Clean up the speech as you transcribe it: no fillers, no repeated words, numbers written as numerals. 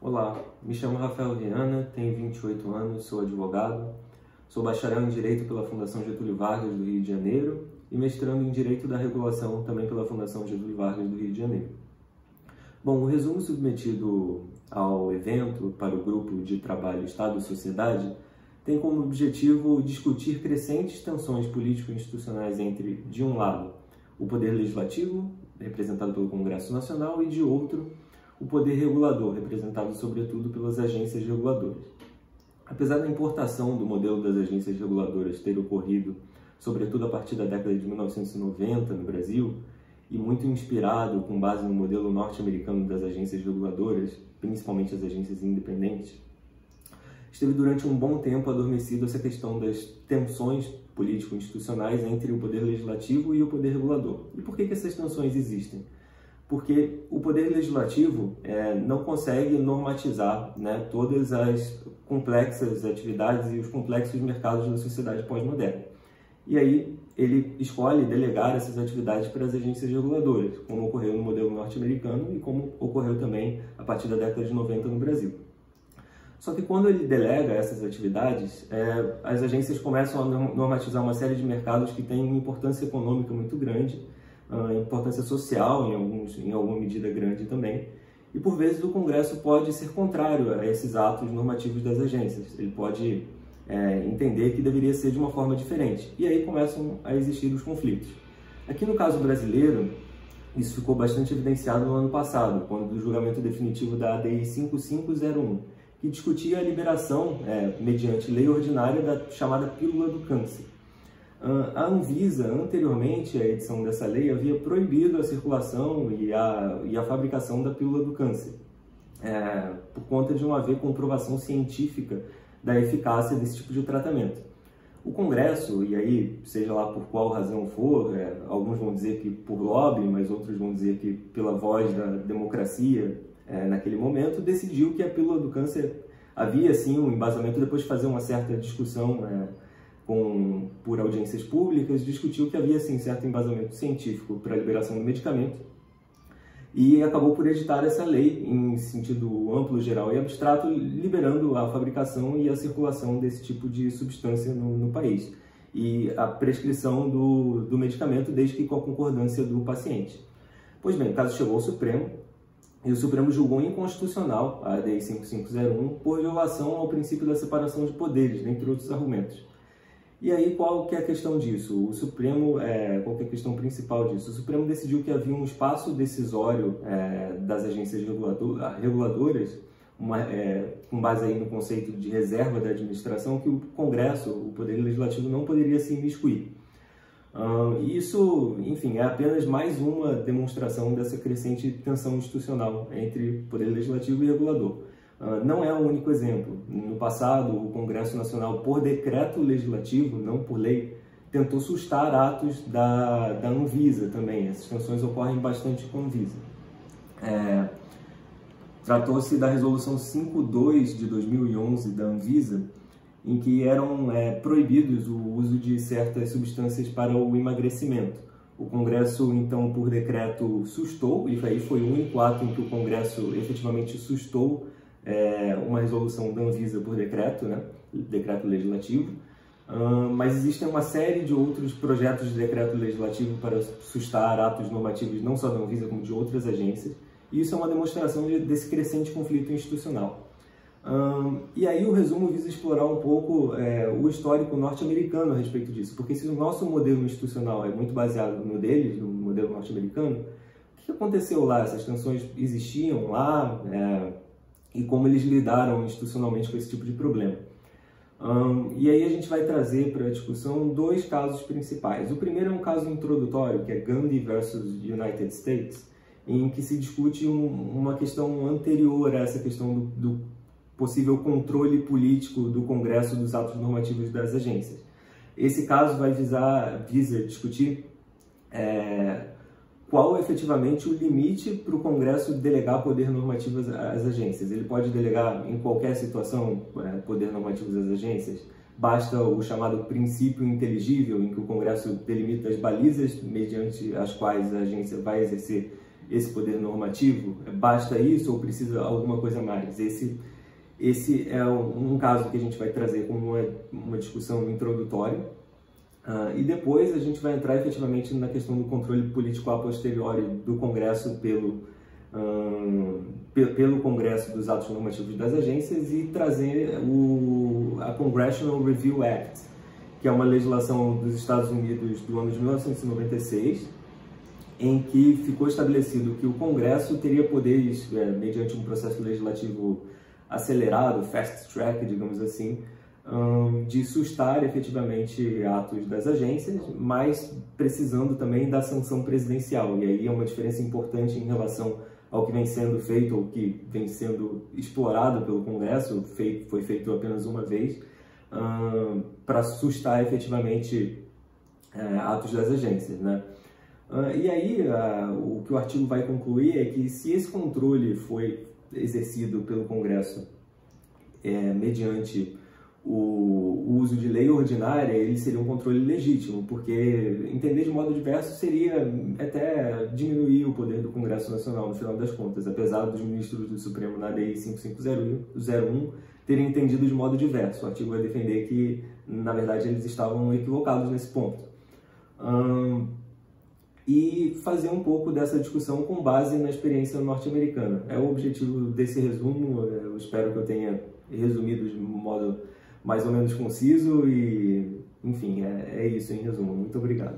Olá, me chamo Rafael Viana, tenho 28 anos, sou advogado, sou bacharel em Direito pela Fundação Getúlio Vargas do Rio de Janeiro e mestrando em Direito da Regulação também pela Fundação Getúlio Vargas do Rio de Janeiro. Bom, o resumo submetido ao evento para o grupo de trabalho Estado e Sociedade tem como objetivo discutir crescentes tensões político-institucionais entre, de um lado, o Poder Legislativo, representado pelo Congresso Nacional, e de outro, o poder regulador, representado sobretudo pelas agências reguladoras. Apesar da importação do modelo das agências reguladoras ter ocorrido, sobretudo a partir da década de 1990 no Brasil, e muito inspirado com base no modelo norte-americano das agências reguladoras, principalmente as agências independentes, esteve durante um bom tempo adormecido essa questão das tensões político-institucionais entre o poder legislativo e o poder regulador. E por que essas tensões existem? Porque o Poder Legislativo não consegue normatizar, todas as complexas atividades e os complexos mercados da sociedade pós-moderna. E aí ele escolhe delegar essas atividades para as agências reguladoras, como ocorreu no modelo norte-americano e como ocorreu também a partir da década de 90 no Brasil. Só que quando ele delega essas atividades, as agências começam a normatizar uma série de mercados que têm uma importância econômica muito grande, importância social em alguma medida grande também, e por vezes o Congresso pode ser contrário a esses atos normativos das agências, ele pode entender que deveria ser de uma forma diferente, e aí começam a existir os conflitos. Aqui no caso brasileiro, isso ficou bastante evidenciado no ano passado, quando do julgamento definitivo da ADI 5501, que discutia a liberação, mediante lei ordinária, da chamada pílula do câncer. A Anvisa, anteriormente à edição dessa lei, havia proibido a circulação e a fabricação da pílula do câncer, por conta de não haver comprovação científica da eficácia desse tipo de tratamento. O Congresso, e aí, seja lá por qual razão for, alguns vão dizer que por lobby, mas outros vão dizer que pela voz da democracia, naquele momento, decidiu que a pílula do câncer havia, sim, um embasamento, depois de fazer uma certa discussão por audiências públicas, discutiu que havia, sim, certo embasamento científico para a liberação do medicamento e acabou por editar essa lei em sentido amplo, geral e abstrato, liberando a fabricação e a circulação desse tipo de substância no país e a prescrição do medicamento desde que com a concordância do paciente. Pois bem, o caso chegou ao Supremo e o Supremo julgou inconstitucional a ADI 5501 por violação ao princípio da separação de poderes, dentre outros argumentos. E aí, qual que é a questão disso? O Supremo, qual que é a questão principal disso? O Supremo decidiu que havia um espaço decisório das agências reguladoras, com base aí no conceito de reserva da administração, que o Congresso, o Poder Legislativo, não poderia se imiscuir. Isso, enfim, é apenas mais uma demonstração dessa crescente tensão institucional entre Poder Legislativo e regulador. Não é o único exemplo. No passado, o Congresso Nacional, por decreto legislativo, não por lei, tentou sustar atos da Anvisa também. Essas tensões ocorrem bastante com a Anvisa. Tratou-se da Resolução 52 de 2011 da Anvisa, em que eram proibidos o uso de certas substâncias para o emagrecimento. O Congresso, então, por decreto, sustou, e aí foi o único ato em que o Congresso efetivamente sustou uma resolução da Anvisa por decreto, decreto legislativo, mas existem uma série de outros projetos de decreto legislativo para sustar atos normativos, não só da Anvisa, como de outras agências, e isso é uma demonstração desse crescente conflito institucional. E aí o resumo visa explorar um pouco o histórico norte-americano a respeito disso, porque se o nosso modelo institucional é muito baseado no deles, no modelo norte-americano, o que aconteceu lá? Essas tensões existiam lá e como eles lidaram institucionalmente com esse tipo de problema. E aí a gente vai trazer para a discussão dois casos principais. O primeiro é um caso introdutório, que é Gandhi versus United States, em que se discute uma questão anterior a essa questão do possível controle político do Congresso dos atos normativos das agências. Esse caso vai visa discutir qual é efetivamente o limite para o Congresso delegar poder normativo às agências. Ele pode delegar em qualquer situação poder normativo às agências? Basta o chamado princípio inteligível, em que o Congresso delimita as balizas mediante as quais a agência vai exercer esse poder normativo? Basta isso ou precisa alguma coisa a mais? Esse é um caso que a gente vai trazer como uma discussão introdutória, e depois a gente vai entrar efetivamente na questão do controle político a posteriori do Congresso pelo Congresso dos atos normativos das agências e trazer a Congressional Review Act, que é uma legislação dos Estados Unidos do ano de 1996, em que ficou estabelecido que o Congresso teria poderes, mediante um processo legislativo acelerado, fast track, digamos assim, de sustar efetivamente atos das agências, mas precisando também da sanção presidencial. E aí é uma diferença importante em relação ao que vem sendo feito, ou que vem sendo explorado pelo Congresso, foi feito apenas uma vez, para sustar efetivamente atos das agências, né? E aí o que o artigo vai concluir é que se esse controle foi exercido pelo Congresso mediante o uso de lei ordinária, ele seria um controle legítimo, porque entender de modo diverso seria até diminuir o poder do Congresso Nacional, no final das contas, apesar dos ministros do Supremo na Lei 5501 terem entendido de modo diverso. O artigo vai defender que, na verdade, eles estavam equivocados nesse ponto. E fazer um pouco dessa discussão com base na experiência norte-americana. É o objetivo desse resumo. Eu espero que eu tenha resumido de um modo mais ou menos conciso e, enfim, é isso em resumo. Muito obrigado.